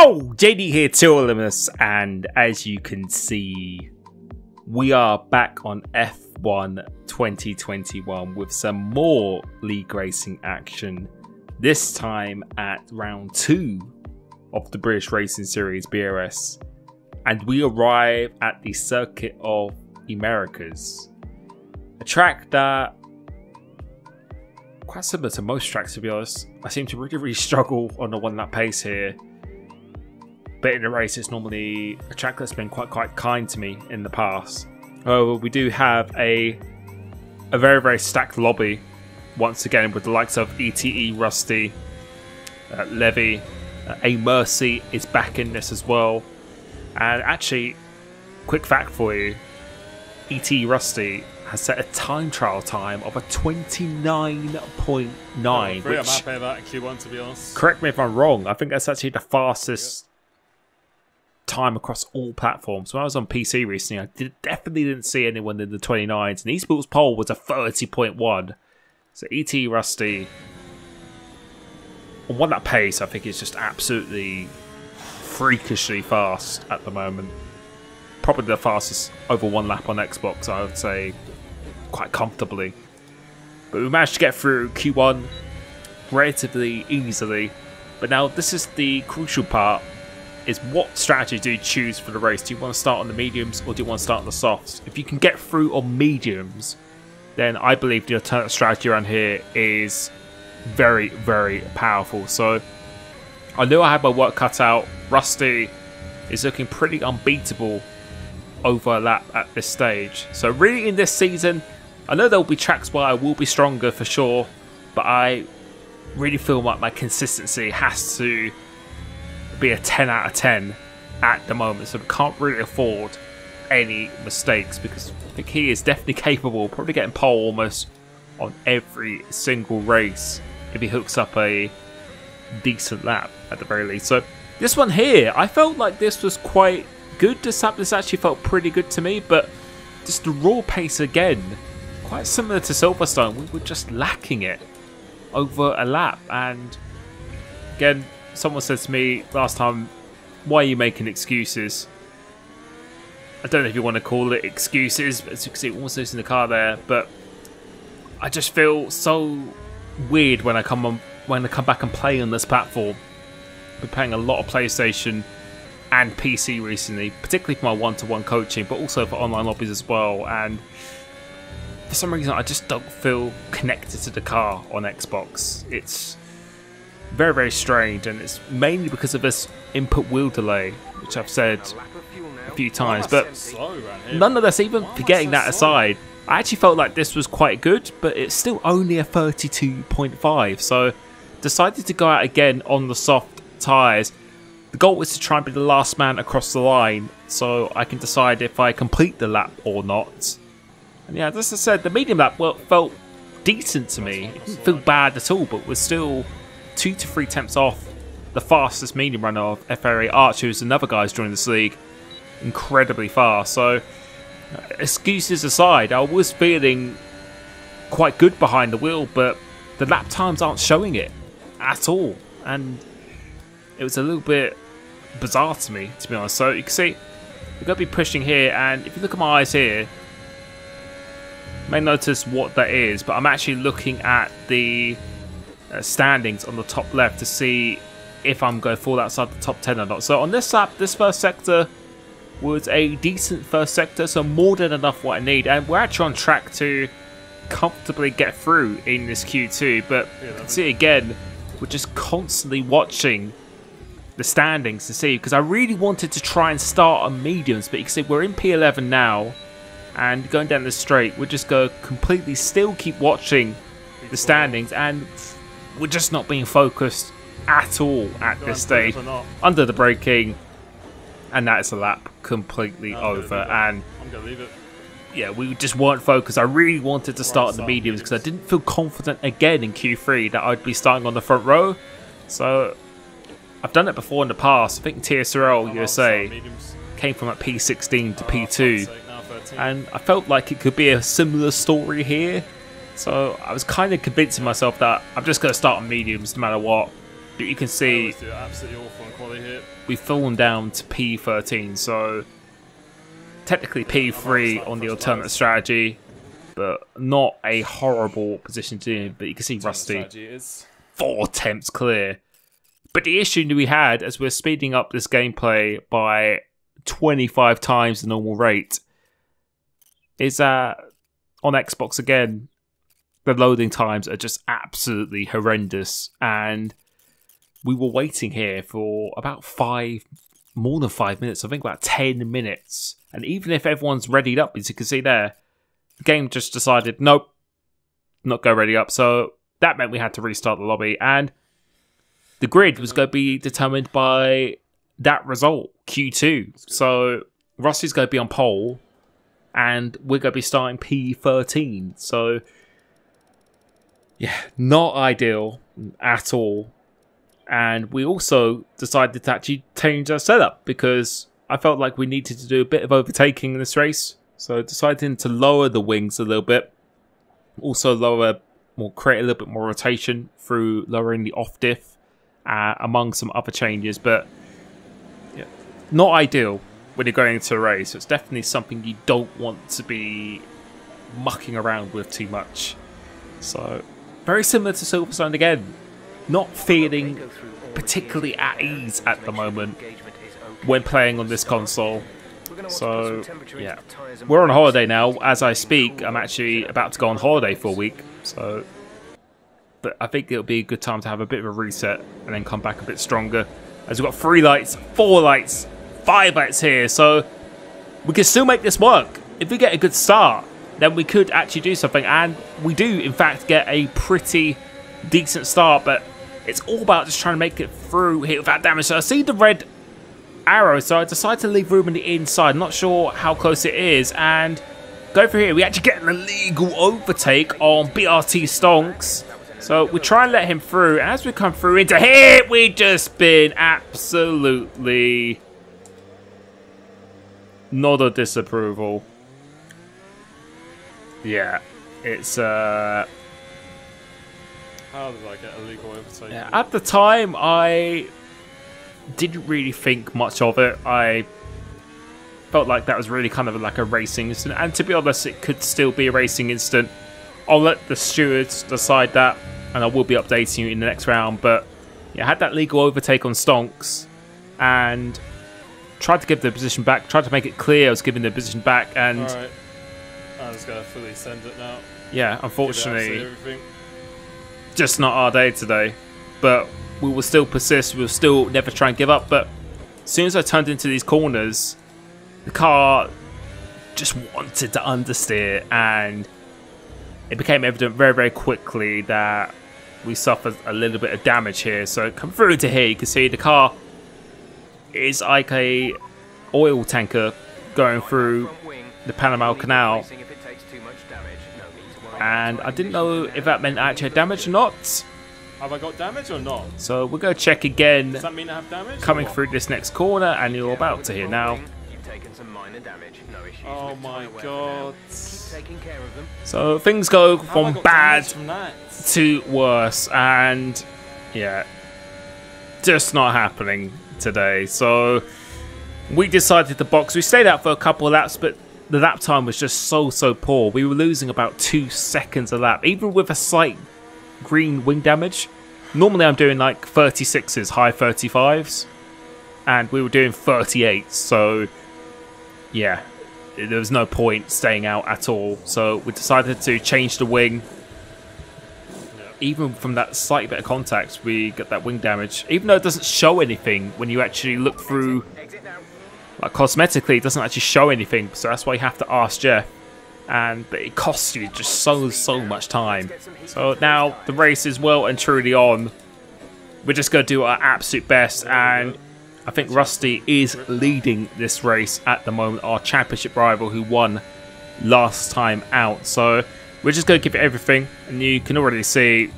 Yo, JD here, Limitless, and as you can see, we are back on F1 2021 with some more league racing action, this time at round 2 of the British Racing Series BRS, and we arrive at the Circuit of Americas, a track that, quite similar to most tracks to be honest, I seem to really struggle on the one lap pace here. But in a race, it's normally a track that's been quite kind to me in the past. However, we do have a very stacked lobby once again with the likes of ETE, Rusty, Levy, A Mercy is back in this as well. And actually, quick fact for you, ETE Rusty has set a time trial time of a 29.9. Which, I'm happy with that in Q1, to be honest. Correct me if I'm wrong. I think that's actually the fastest time across all platforms. When I was on PC recently, I definitely didn't see anyone in the 29s, and Esports Pole was a 30.1. So ET Rusty on one that pace, I think is just absolutely freakishly fast at the moment. Probably the fastest over one lap on Xbox, I would say, quite comfortably. But we managed to get through Q1 relatively easily. But now this is the crucial part, is what strategy do you choose for the race? Do you want to start on the mediums or do you want to start on the softs? If you can get through on mediums, then I believe the alternate strategy around here is very powerful. So I knew I had my work cut out. Rusty is looking pretty unbeatable over a lap at this stage. So really in this season, I know there will be tracks where I will be stronger for sure, but I really feel like my consistency has to be a 10 out of 10 at the moment, so we can't really afford any mistakes because I think he is definitely capable of probably getting pole almost on every single race if he hooks up a decent lap at the very least. So this one here, I felt like this was quite good. This actually felt pretty good to me, but just the raw pace again, quite similar to Silverstone, we were just lacking it over a lap. And again, someone said to me last time, why are you making excuses? I don't know if you want to call it excuses, but as you can see, almost losing the car there. But I just feel so weird when I come back and play on this platform. I've been playing a lot of PlayStation and PC recently, particularly for my one-to-one coaching, but also for online lobbies as well. And for some reason, I just don't feel connected to the car on Xbox. It's very strange, and it's mainly because of this input wheel delay, which I've said a few times. But nonetheless, even forgetting that aside, I actually felt like this was quite good, but it's still only a 32.5. So decided to go out again on the soft tyres. The goal was to try and be the last man across the line, so I can decide if I complete the lap or not. And yeah, as I said, the medium lap felt decent to me. It didn't feel bad at all, but was still 2 to 3 tenths off the fastest medium runner of FRA Arch, who's another guy who's joined this league, incredibly fast. So excuses aside, I was feeling quite good behind the wheel, but the lap times aren't showing it at all, and it was a little bit bizarre to me, to be honest. So you can see we're going to be pushing here, and if you look at my eyes here, you may notice what that is, but I'm actually looking at the standings on the top left to see if I'm going to fall outside the top 10 or not. So on this lap, this first sector was a decent first sector, so more than enough what I need, and we're actually on track to comfortably get through in this Q2. But you can see again, we're just constantly watching the standings to see, because I really wanted to try and start on mediums, but you can see we're in P11 now, and going down the straight, we're just going to completely still keep watching the standings, and we're just not being focused at all at this stage. Under the braking, and that's a lap completely over. And I'm gonna leave it. Yeah, we just weren't focused. I really wanted to start in the mediums because I didn't feel confident again in Q3 that I'd be starting on the front row. So I've done it before in the past. I think TSRL USA came from at P16 to P2, and I felt like it could be a similar story here. So I was kind of convincing myself that I'm just going to start on mediums no matter what. But you can They see always do absolutely awful on quality here. we've fallen down to P13, so technically P3 on the alternate strategy, but not a horrible position to be in. But you can see Rusty Strategy is 4 attempts clear. But the issue that we had as we're speeding up this gameplay by 25 times the normal rate is that on Xbox again, the loading times are just absolutely horrendous, and we were waiting here for about more than 5 minutes, I think about 10 minutes. And even if everyone's readied up, as you can see there, the game just decided, nope, not go ready up. So that meant we had to restart the lobby, and the grid was going to be determined by that result, Q2. So Rusty's going to be on pole, and we're going to be starting P13. So, yeah, not ideal at all. And we also decided to actually change our setup because I felt like we needed to do a bit of overtaking in this race. So deciding to lower the wings a little bit. Also create a little bit more rotation through lowering the off diff among some other changes. But yeah, not ideal when you're going into a race. It's definitely something you don't want to be mucking around with too much. So very similar to Silverstone again. Not feeling particularly at ease at the moment when playing on this console. So, yeah. We're on holiday now. As I speak, I'm actually about to go on holiday for a week. So, but I think it'll be a good time to have a bit of a reset and then come back a bit stronger. As we've got 3 lights, 4 lights, 5 lights here. So, we can still make this work. If we get a good start, then we could actually do something. And we do, in fact, get a pretty decent start. But it's all about just trying to make it through here without damage. So I see the red arrow, so I decided to leave room on the inside. Not sure how close it is, and go for here. We actually get an illegal overtake on BRT Stonks. So we try and let him through, and as we come through into here, we've just been absolutely nod of disapproval. Yeah, it's how did I get a legal overtake? Yeah, at the time, I didn't really think much of it. I felt like that was really kind of like a racing incident. And to be honest, it could still be a racing incident. I'll let the stewards decide that, and I will be updating you in the next round. But yeah, I had that legal overtake on Stonks and tried to give the position back, tried to make it clear I was giving the position back. And alright, I'm just going to fully send it now. Yeah, unfortunately, everything. just not our day today. But we will still persist, we'll still never try and give up. But as soon as I turned into these corners, the car just wanted to understeer, and it became evident very, very quickly that we suffered a little bit of damage here. So come through to here, you can see the car is like a oil tanker going through the Panama Canal. And I didn't know if that meant I actually had damage or not. Have I got damage or not? So we're going to check again. Does that mean I have damage? Coming through this next corner, and you're about to hear now. Oh my god. So things go How have I from got bad damage from that? to worse, and yeah, just not happening today. So we decided to box. We stayed out for a couple of laps, but the lap time was just so poor. We were losing about 2 seconds a lap, even with a slight green wing damage. Normally I'm doing like 36s, high 35s, and we were doing 38s. So yeah, there was no point staying out at all. So we decided to change the wing. Even from that slightly bit of contact, we get that wing damage. Even though it doesn't show anything when you actually look through, like cosmetically, it doesn't actually show anything. So that's why you have to ask Jeff. But it costs you just so much time. So now the race is well and truly on. We're just going to do our absolute best, and I think Rusty is leading this race at the moment, our championship rival who won last time out. So we're just going to give it everything, and you can already see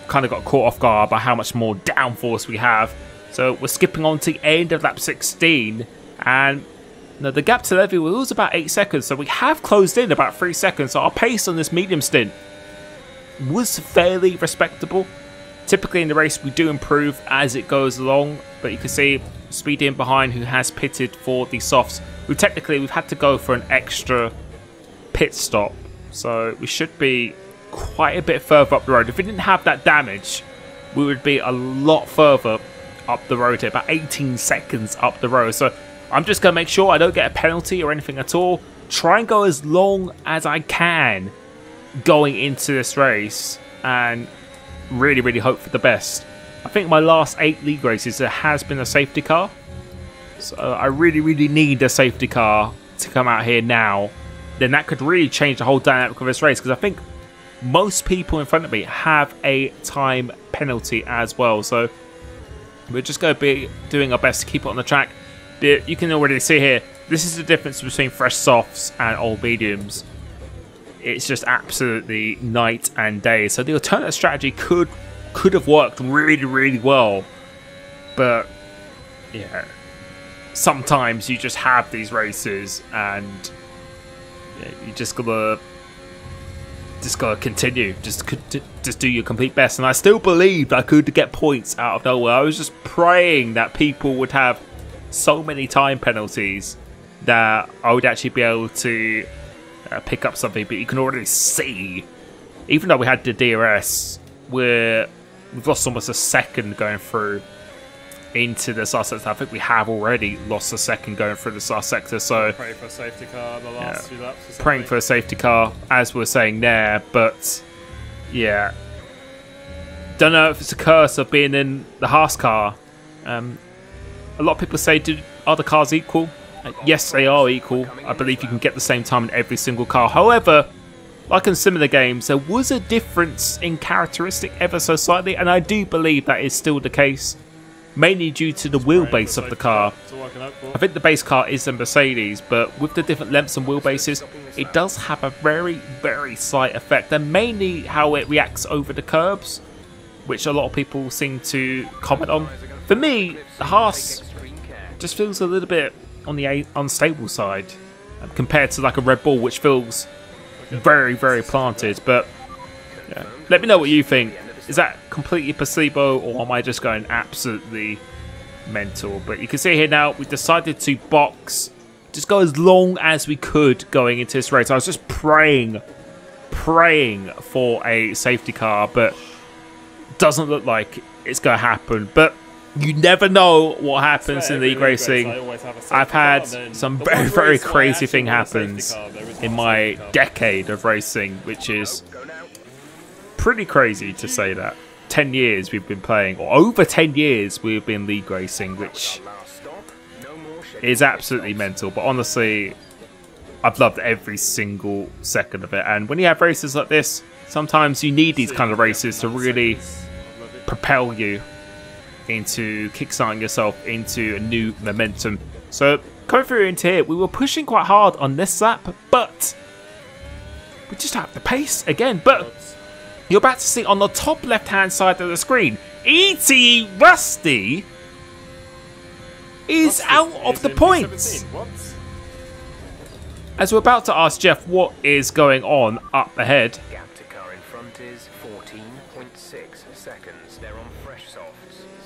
kind of got caught off guard by how much more downforce we have. So we're skipping on to the end of lap 16, and now the gap to Levy was about 8 seconds, so we have closed in about 3 seconds. So our pace on this medium stint was fairly respectable. Typically in the race, we do improve as it goes along, but you can see Speedy in behind, who has pitted for the softs. We've had to go for an extra pit stop, so we should be quite a bit further up the road. If we didn't have that damage, we would be a lot further up the road here, about 18 seconds up the road. So I'm just going to make sure I don't get a penalty or anything at all. Try and go as long as I can going into this race and really, really hope for the best. I think my last 8 league races, there has been a safety car. So I really, really need a safety car to come out here now. Then that could really change the whole dynamic of this race, because I think most people in front of me have a time penalty as well. So we're just going to be doing our best to keep it on the track. You can already see here, this is the difference between fresh softs and old mediums. It's just absolutely night and day. So the alternate strategy could have worked really, really well. But yeah, sometimes you just have these races and you just gotta continue. Just do your complete best. And I still believed I could get points out of nowhere. I was just praying that people would have so many time penalties that I would actually be able to pick up something. But you can already see, even though we had the DRS, we've lost almost a second going through into the SAR sector. I think we have already lost a second going through the SAR sector. So pray for a safety car the last 2 laps. Praying for a safety car, as we're saying there. But yeah, don't know if it's a curse of being in the Haas car. A lot of people say, are the cars equal? Yes, they are equal. I believe you can get the same time in every single car. However, like in similar games, there was a difference in characteristic ever so slightly, and I do believe that is still the case, mainly due to the wheelbase of the car. I think the base car is a Mercedes, but with the different lengths and wheelbases, it does have a very, very slight effect, and mainly how it reacts over the curbs, which a lot of people seem to comment on. For me, the Haas just feels a little bit on the unstable side compared to like a Red Bull, which feels very, very planted. But yeah, let me know what you think. Is that completely placebo, or am I just going absolutely mental? But you can see here now, we decided to box, just go as long as we could going into this race. I was just praying for a safety car, but doesn't look like it's going to happen. But you never know what happens in league racing. I've had some very, very crazy thing happens in my decade of racing, which is pretty crazy to say that. 10 years we've been playing, or over 10 years we've been league racing, which is absolutely mental. But honestly, I've loved every single second of it. And when you have races like this, sometimes you need these kind of races to really propel you into kickstarting yourself into a new momentum. So coming through into here, we were pushing quite hard on this lap, but we just have the pace again. But you're about to see on the top left hand side of the screen, E.T. Rusty is out of the points. As we're about to ask Jeff what is going on up ahead. Gap to car in front is 14.6 seconds. They're on fresh softs.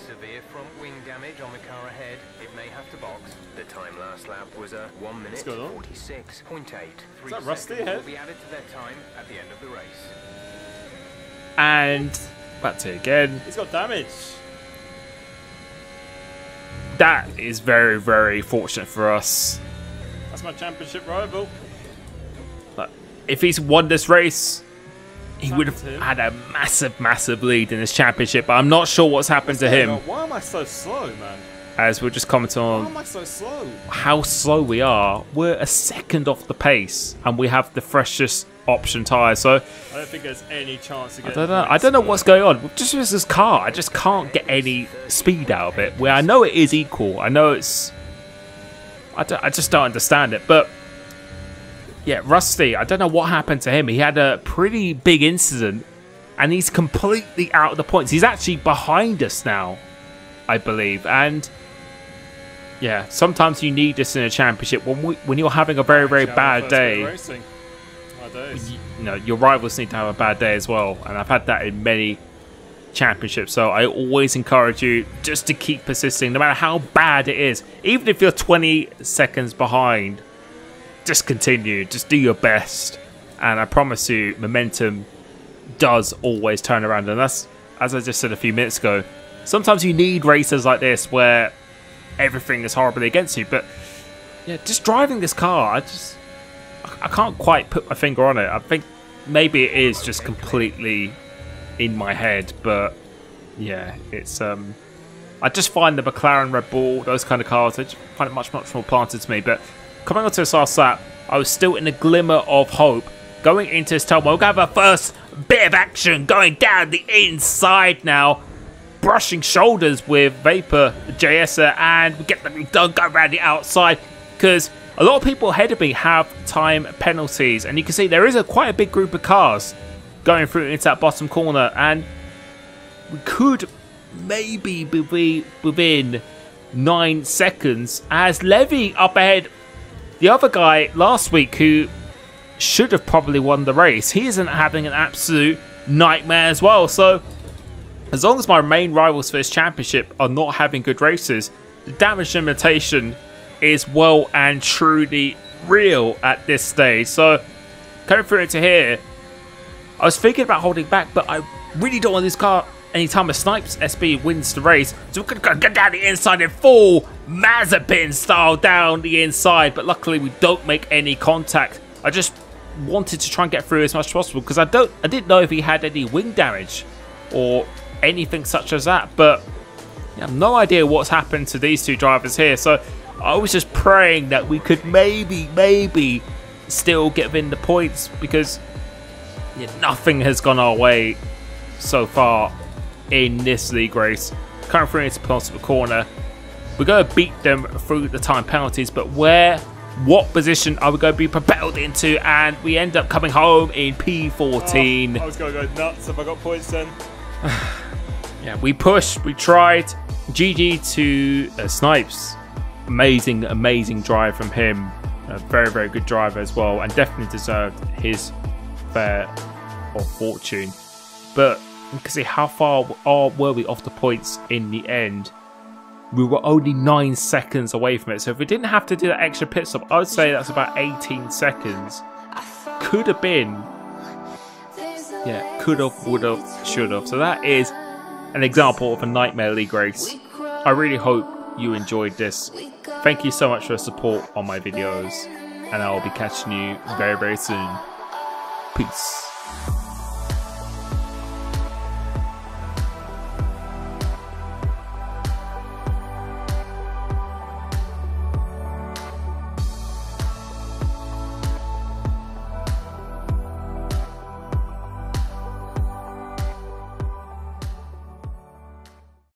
Severe front wing damage on the car ahead. It may have to box. The time last lap was a 1 minute 46.8. Is that Rusty ahead? Will be added to their time at the end of the race. And back to it again. He's got damage. That is very, very fortunate for us. That's my championship rival. But if he's won this race, he would have had a massive, massive lead in this championship. But I'm not sure what's happened to him. Why am I so slow, man? As we're just commenting Why on am I so slow? how slow we are. We're a second off the pace, and we have the freshest option tyre. So I don't think there's any chance to get. I don't know what's going on. Just with this car, I just can't get any speed out of it. Where I know it is equal. I know it's. I just don't understand it. But yeah, Rusty, I don't know what happened to him. He had a pretty big incident, and he's completely out of the points. He's actually behind us now, I believe. And yeah, sometimes you need this in a championship when you're having a very, very bad day. You know, your rivals need to have a bad day as well, and I've had that in many championship. So I always encourage you just to keep persisting, no matter how bad it is. Even if you're 20 seconds behind, just continue. Just do your best. And I promise you, momentum does always turn around. And that's, as I just said a few minutes ago, sometimes you need races like this where everything is horribly against you. But yeah, just driving this car, I can't quite put my finger on it. I think maybe it is just completely in my head, but yeah, it's I just find the McLaren, Red Bull, those kind of cars, I just find it much more planted to me. But coming onto this last lap, I was still in a glimmer of hope going into this turn. We're gonna have our first bit of action going down the inside now, brushing shoulders with Vapor JS, and we get them done, go around the outside, because a lot of people ahead of me have time penalties, and you can see there is quite a big group of cars going through into that bottom corner, and we could maybe be within 9 seconds as Levy up ahead. The other guy last week who should have probably won the race, he isn't having an absolute nightmare as well. So as long as my main rivals for this championship are not having good races, the damage limitation is well and truly real at this stage. So coming through into here, I was thinking about holding back, but I really don't want this car anytime a Snipes SB wins the race. So we're going to get down the inside in full Mazepin style down the inside, but luckily we don't make any contact. I just wanted to try and get through as much as possible because I didn't know if he had any wing damage or anything such as that, but I have no idea what's happened to these two drivers here. So I was just praying that we could maybe still get within the points, because nothing has gone our way so far in this league race. Coming through into the corner, we're going to beat them through the time penalties, but what position are we going to be propelled into? And we end up coming home in P14. I was going to go nuts if I got points then. Yeah, we pushed, we tried. GG to Snipes. Amazing drive from him. A very good driver as well, and definitely deserved his fair of fortune. But you can see how far were we off the points in the end. We were only 9 seconds away from it. So if we didn't have to do that extra pit stop, I would say that's about 18 seconds. Could have been, yeah, could have, would have, should have. So that is an example of a Nightmare League race. I really hope you enjoyed this. Thank you so much for the support on my videos, and I will be catching you very soon. Peace.